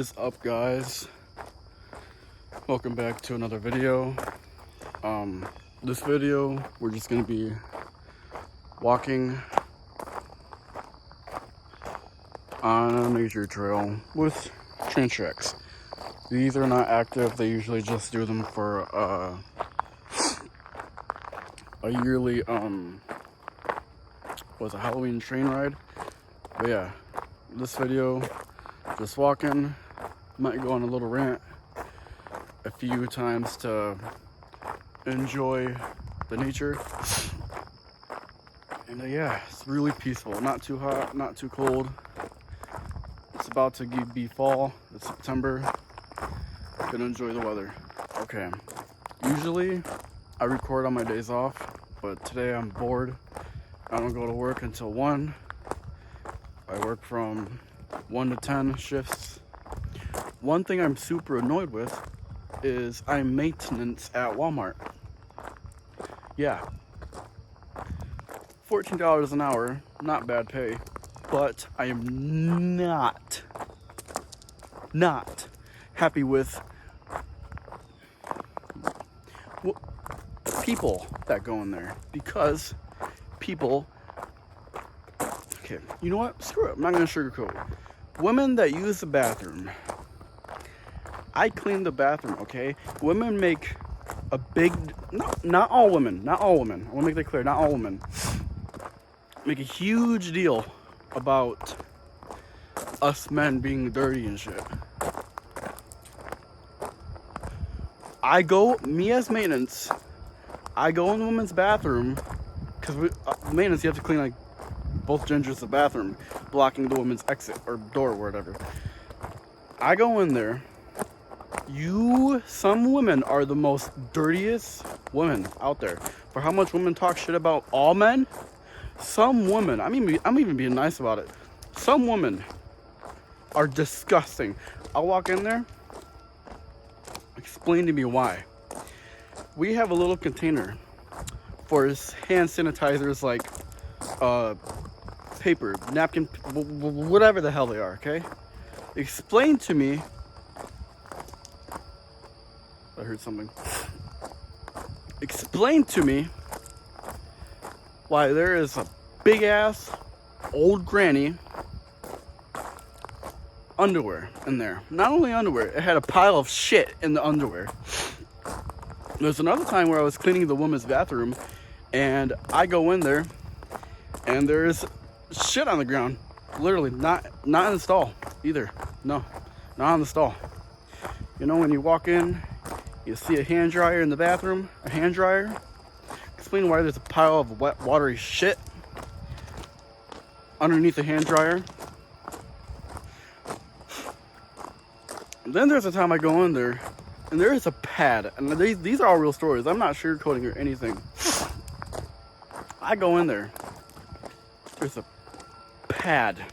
Is up, guys? Welcome back to another video. This video we're just gonna be walking on a nature trail with train tracks. These are not active. They usually just do them for a yearly was a Halloween train ride. But yeah, this video just walking. Might go on a little rant a few times to enjoy the nature. And yeah, it's really peaceful. Not too hot, not too cold. It's about to be fall. It's September. Gonna enjoy the weather. Okay. Usually I record on my days off, but today I'm bored. I don't go to work until 1. I work from 1 to 10 shifts. One thing I'm super annoyed with is I'm maintenance at Walmart. Yeah. $14 an hour, not bad pay, but I am not happy with people that go in there, because people, okay, you know what, screw it, I'm not gonna sugarcoat it. Women that use the bathroom, I clean the bathroom, okay? Women make a big, not all women, I want to make that clear, not all women, make a huge deal about us men being dirty and shit. Me as maintenance, I go in the women's bathroom, because maintenance, you have to clean like both genders of the bathroom, blocking the women's exit or door or whatever. I go in there. Some women are the most dirtiest women out there. For how much women talk shit about all men, some women, I'm even being nice about it. Some women are disgusting. I'll walk in there. Explain to me why. We have a little container for hand sanitizers, like paper, napkin, whatever the hell they are, okay? Explain to me. I heard something. Explain to me why there is a big ass old granny underwear in there. Not only underwear, it had a pile of shit in the underwear. There's another time where I was cleaning the woman's bathroom, and I go in there and there's shit on the ground. Literally, not in the stall either. No, not on the stall. You know, when you walk in, you see a hand dryer in the bathroom, a hand dryer. Explain why there's a pile of wet, watery shit underneath the hand dryer. And then there's a time I go in there, and there is a pad. And these are all real stories. I'm not sugarcoating or anything. I go in there. There's a pad.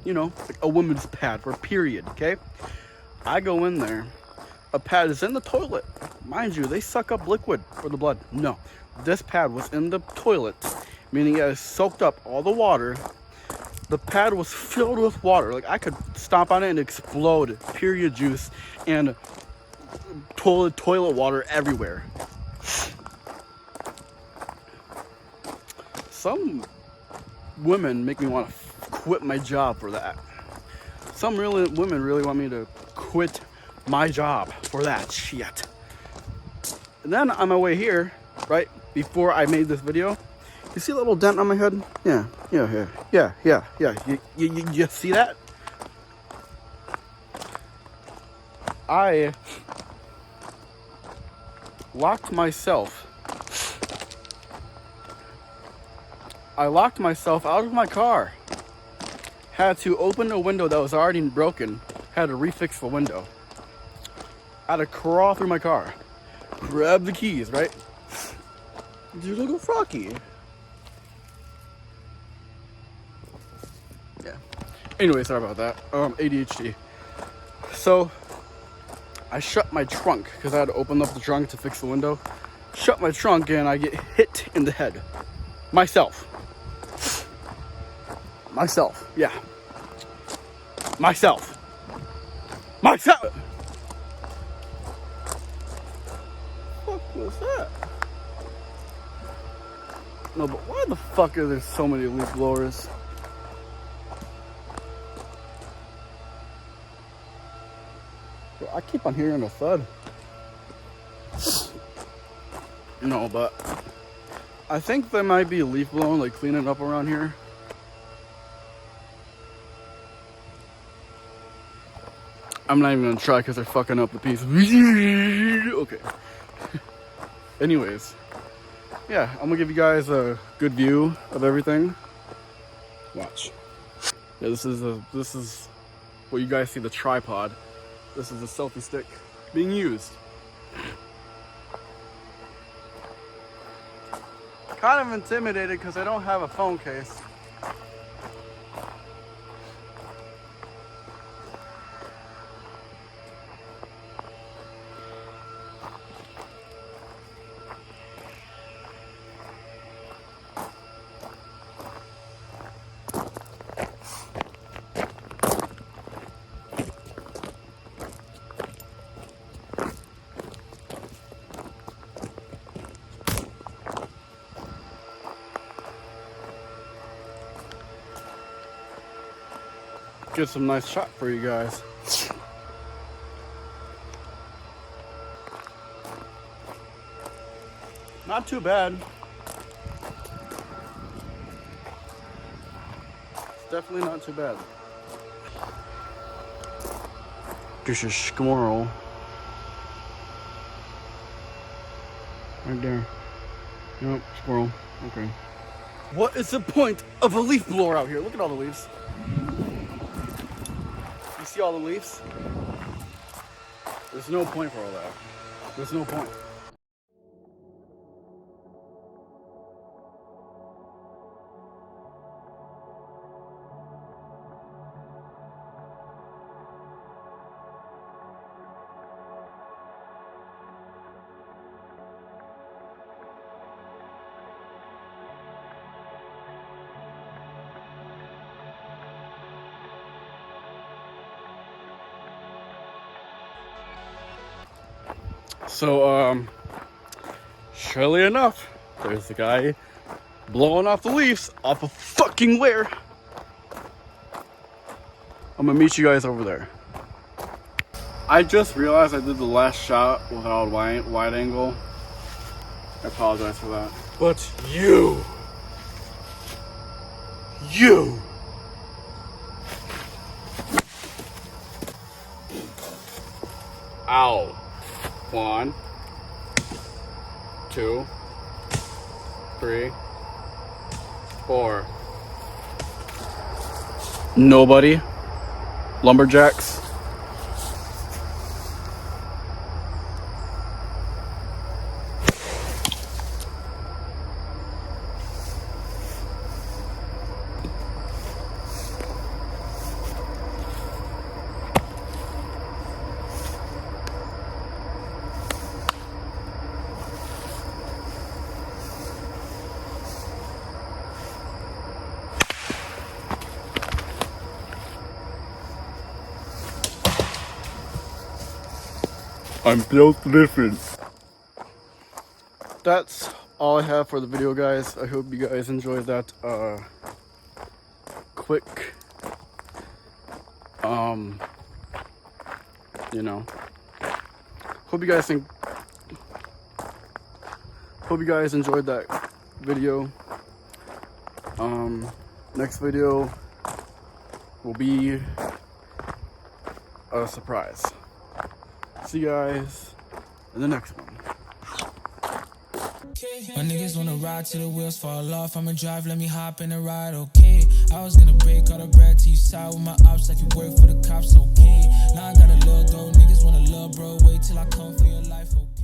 You know, like a woman's pad for period, okay? I go in there. A pad is in the toilet. Mind you, they suck up liquid for the blood. No, this pad was in the toilet, meaning it has soaked up all the water. The pad was filled with water. Like, I could stomp on it and explode period juice and toilet water everywhere. Some women make me want to quit my job for that. Some women really want me to quit my job for that shit. And then on my way here, right before I made this video, you see a little dent on my head? Yeah. You see that? I locked myself out of my car. Had to open a window that was already broken. Had to refix the window. I had to crawl through my car. Grab the keys, right? You little froggy. Yeah. Anyway, sorry about that. ADHD. So, I shut my trunk, because I had to open up the trunk to fix the window. Shut my trunk, and I get hit in the head. Myself. Yeah. Myself. fuck's that? What was that? No, but why the fuck are there so many leaf blowers? Bro, I keep on hearing a thud. No, but I think there might be a leaf blowing, like cleaning up around here. I'm not even gonna try because they're fucking up the piece. Okay. Anyways, yeah, I'm gonna give you guys a good view of everything. Watch. Yeah, this is what you guys see, the tripod. This is a selfie stick being used. Kind of intimidated because I don't have a phone case. Get some nice shot for you guys. Not too bad. It's definitely not too bad. There's a squirrel. Right there. Yep, squirrel. Okay. What is the point of a leaf blower out here? Look at all the leaves. You see all the leaves? There's no point for all that. There's no point. So, surely enough, there's the guy blowing off the leaves off of fucking where? I'm gonna meet you guys over there. I just realized I did the last shot without wide angle. I apologize for that. But you. Ow. 1, 2, 3, 4. Nobody. Lumberjacks. I'm built different. That's all I have for the video, guys. I hope you guys enjoyed that quick you know, hope you guys enjoyed that video. Next video will be a surprise. See you guys in the next one. My niggas wanna ride till the wheels fall off. I'ma drive, let me hop in the ride, okay. I was gonna break all the bread to you side with my ops like you work for the cops, okay. Now I got a little dough, niggas want a little bro. Wait till I come for your life, okay.